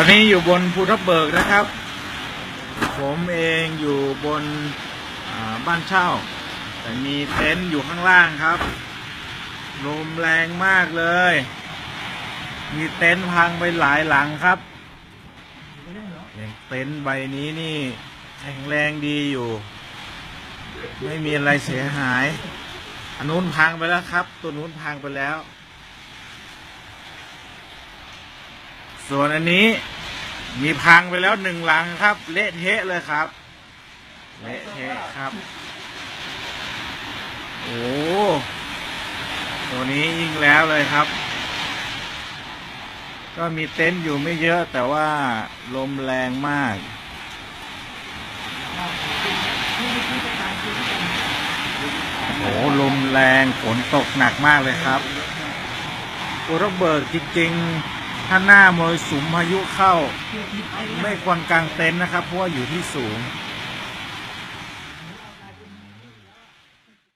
อนนี้อยู่บนภูทับเบิกนะครับผมเองอยู่บนบ้านเช่าแต่มีเต็นท์อยู่ข้างล่างครับลมแรงมากเลยมีเต็นท์พังไปหลายหลังครับอย่างเต็นท์ใบนี้นี่แข็งแรงดีอยู่ไม่มีอะไรเสียหายอันนู้นพังไปแล้วครับตัวนู้นพังไปแล้วส่วนอันนี้มีพังไปแล้วหนึ่งหลังครับเละเทะเลยครับเละเทะครับโอ้ตัวนี้ยิ่งแล้วเลยครับก็มีเต็นท์อยู่ไม่เยอะแต่ว่าลมแรงมากโอ้ลมแรงฝนตกหนักมากเลยครับภูทับเบิกจริงๆถ้าหน้ามรสุมพายุเข้าไม่ควรกางเต็นท์นะครับเพราะว่าอยู่ที่สูง